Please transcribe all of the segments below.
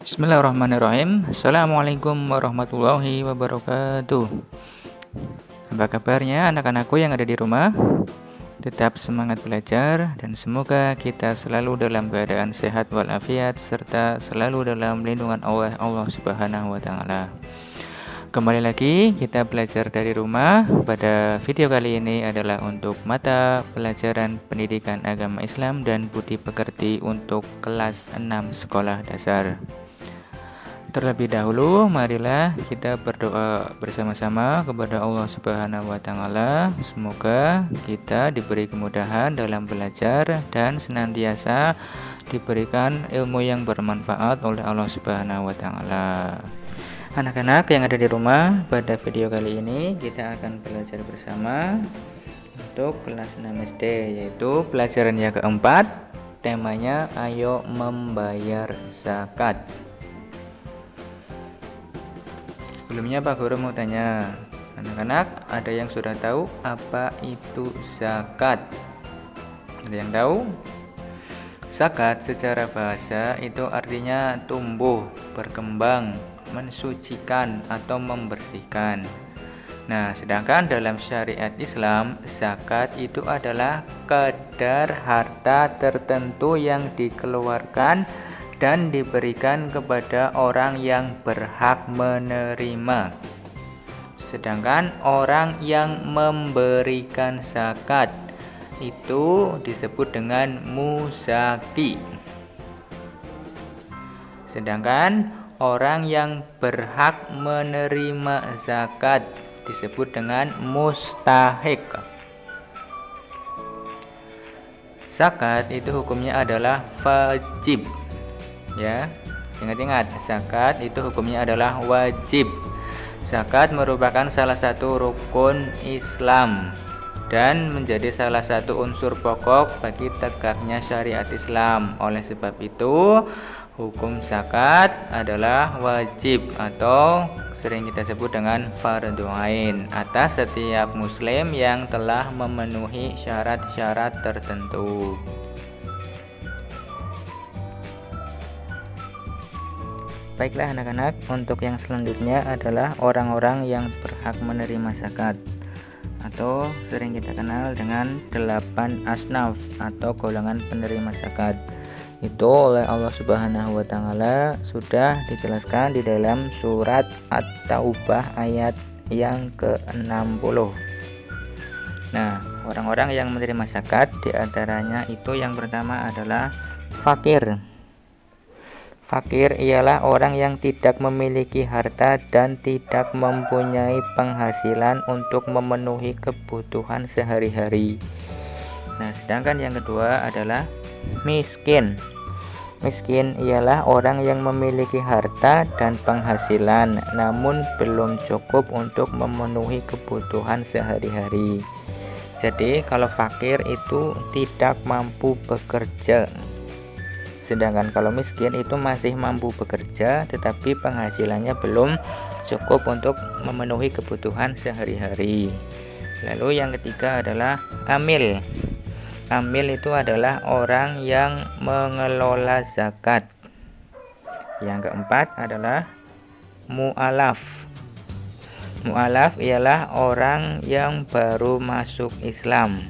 Bismillahirrahmanirrahim. Assalamualaikum warahmatullahi wabarakatuh. Apa kabarnya anak-anakku yang ada di rumah? Tetap semangat belajar dan semoga kita selalu dalam keadaan sehat walafiat serta selalu dalam lindungan Allah Subhanahu wa taala. Kembali lagi kita belajar dari rumah. Pada video kali ini adalah untuk mata pelajaran Pendidikan Agama Islam dan Budi Pekerti untuk kelas 6 sekolah dasar. Terlebih dahulu, marilah kita berdoa bersama-sama kepada Allah Subhanahu wa taala. Semoga kita diberi kemudahan dalam belajar dan senantiasa diberikan ilmu yang bermanfaat oleh Allah Subhanahu wa taala. Anak-anak yang ada di rumah, pada video kali ini kita akan belajar bersama untuk kelas 6 SD, yaitu pelajaran yang keempat. Temanya ayo membayar zakat. Sebelumnya Pak Guru mau tanya, anak-anak ada yang sudah tahu apa itu zakat? Ada yang tahu? Zakat secara bahasa itu artinya tumbuh, berkembang, mensucikan atau membersihkan. Nah, sedangkan dalam syariat Islam, zakat itu adalah kadar harta tertentu yang dikeluarkan dan diberikan kepada orang yang berhak menerima. Sedangkan orang yang memberikan zakat itu disebut dengan muzaki. Sedangkan orang yang berhak menerima zakat disebut dengan mustahik. Zakat itu hukumnya adalah wajib. Ya, ingat-ingat, zakat itu hukumnya adalah wajib. Zakat merupakan salah satu rukun Islam dan menjadi salah satu unsur pokok bagi tegaknya syariat Islam. Oleh sebab itu, hukum zakat adalah wajib atau sering kita sebut dengan fardhu ain atas setiap muslim yang telah memenuhi syarat-syarat tertentu. Baiklah anak-anak, untuk yang selanjutnya adalah orang-orang yang berhak menerima zakat atau sering kita kenal dengan 8 asnaf atau golongan penerima zakat. Itu oleh Allah Subhanahu wa taala sudah dijelaskan di dalam surat At-Taubah ayat yang ke-60. Nah, orang-orang yang menerima zakat diantaranya itu yang pertama adalah fakir. Fakir ialah orang yang tidak memiliki harta dan tidak mempunyai penghasilan untuk memenuhi kebutuhan sehari-hari. Nah, sedangkan yang kedua adalah miskin. Miskin ialah orang yang memiliki harta dan penghasilan namun belum cukup untuk memenuhi kebutuhan sehari-hari. Jadi kalau fakir itu tidak mampu bekerja. Sedangkan kalau miskin itu masih mampu bekerja tetapi penghasilannya belum cukup untuk memenuhi kebutuhan sehari-hari. Lalu yang ketiga adalah amil. Amil itu adalah orang yang mengelola zakat. Yang keempat adalah mu'alaf. Mu'alaf ialah orang yang baru masuk Islam.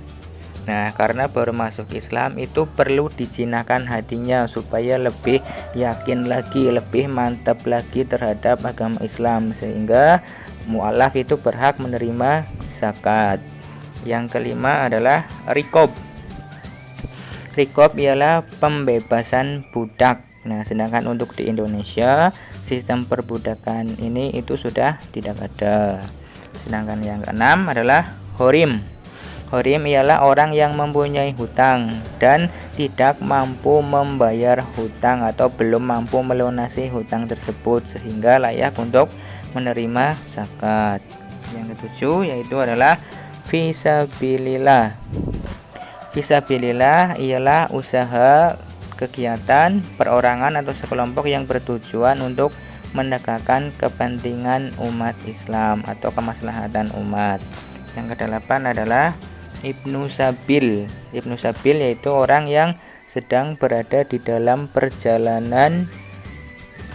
Nah, karena baru masuk Islam itu perlu dijinakkan hatinya supaya lebih yakin lagi, lebih mantap lagi terhadap agama Islam, sehingga mu'alaf itu berhak menerima zakat. Yang kelima adalah rikob. Rikob ialah pembebasan budak. Nah, sedangkan untuk di Indonesia sistem perbudakan ini itu sudah tidak ada. Sedangkan yang keenam adalah horim. Horim ialah orang yang mempunyai hutang dan tidak mampu membayar hutang atau belum mampu melunasi hutang tersebut sehingga layak untuk menerima zakat. Yang ketujuh yaitu adalah fisabilillah. Fisabilillah ialah usaha, kegiatan, perorangan atau sekelompok yang bertujuan untuk menegakkan kepentingan umat Islam atau kemaslahatan umat. Yang kedelapan adalah Ibnu Sabil. Ibnu Sabil yaitu orang yang sedang berada di dalam perjalanan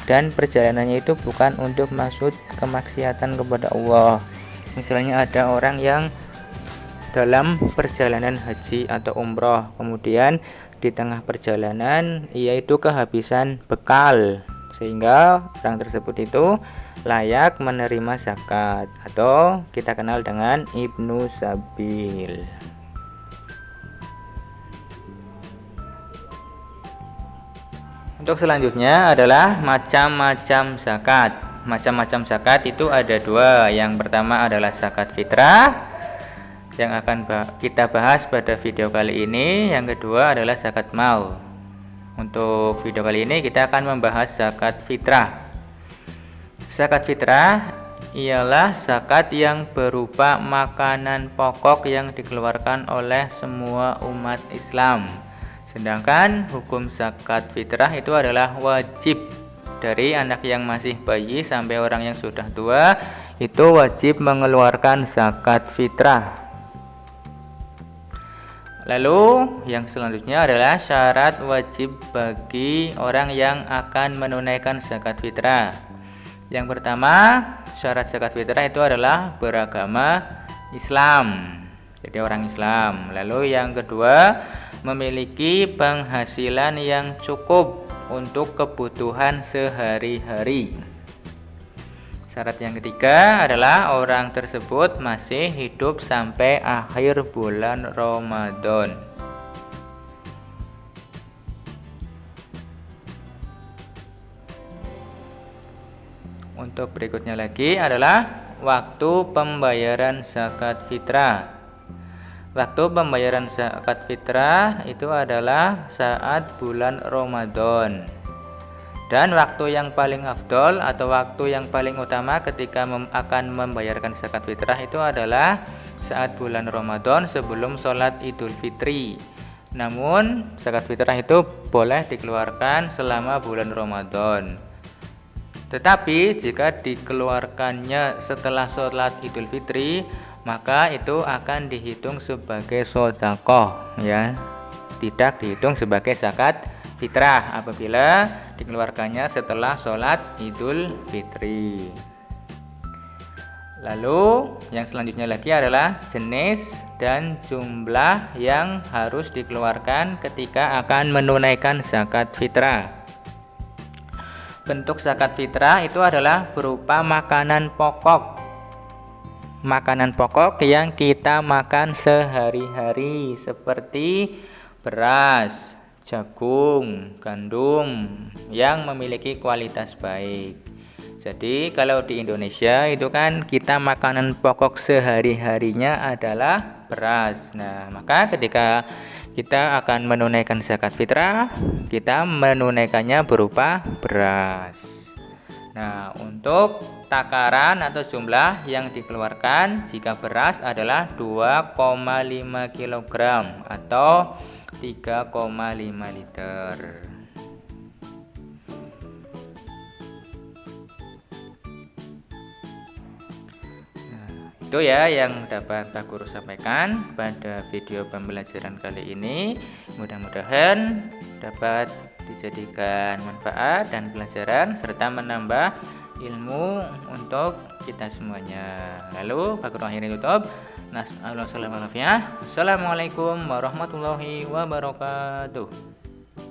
dan perjalanannya itu bukan untuk maksud kemaksiatan kepada Allah. Misalnya ada orang yang dalam perjalanan haji atau umroh, kemudian di tengah perjalanan ia itu kehabisan bekal, sehingga orang tersebut itu layak menerima zakat atau kita kenal dengan Ibnu Sabil. Untuk selanjutnya adalah macam-macam zakat. Macam-macam zakat itu ada dua. Yang pertama adalah zakat fitrah yang akan kita bahas pada video kali ini. Yang kedua adalah zakat mal. Untuk video kali ini kita akan membahas zakat fitrah. Zakat fitrah ialah zakat yang berupa makanan pokok yang dikeluarkan oleh semua umat Islam. Sedangkan hukum zakat fitrah itu adalah wajib. Dari anak yang masih bayi sampai orang yang sudah tua itu wajib mengeluarkan zakat fitrah. Lalu yang selanjutnya adalah syarat wajib bagi orang yang akan menunaikan zakat fitrah. Yang pertama, syarat zakat fitrah itu adalah beragama Islam, jadi orang Islam. Lalu yang kedua, memiliki penghasilan yang cukup untuk kebutuhan sehari-hari. Syarat yang ketiga adalah orang tersebut masih hidup sampai akhir bulan Ramadan. Untuk berikutnya lagi adalah waktu pembayaran zakat fitrah. Waktu pembayaran zakat fitrah itu adalah saat bulan Ramadan. Dan waktu yang paling afdol atau waktu yang paling utama ketika akan membayarkan zakat fitrah itu adalah saat bulan Ramadan sebelum sholat Idul Fitri. Namun zakat fitrah itu boleh dikeluarkan selama bulan Ramadan. Tetapi jika dikeluarkannya setelah sholat Idul Fitri, maka itu akan dihitung sebagai sedekah, ya, tidak dihitung sebagai zakat fitrah apabila dikeluarkannya setelah sholat Idul Fitri. Lalu yang selanjutnya lagi adalah jenis dan jumlah yang harus dikeluarkan ketika akan menunaikan zakat fitrah. Bentuk zakat fitrah itu adalah berupa makanan pokok. Makanan pokok yang kita makan sehari-hari seperti beras, jagung, gandum yang memiliki kualitas baik. Jadi kalau di Indonesia itu kan kita makanan pokok sehari-harinya adalah beras. Nah, maka ketika kita akan menunaikan zakat fitrah, kita menunaikannya berupa beras. Nah, untuk takaran atau jumlah yang dikeluarkan jika beras adalah 2,5 kg atau 3,5 liter. Itu ya yang dapat Pak Guru sampaikan pada video pembelajaran kali ini. Mudah-mudahan dapat dijadikan manfaat dan pelajaran serta menambah ilmu untuk kita semuanya. Lalu Pak Guru akhiri tutup. Assalamualaikum warahmatullahi wabarakatuh.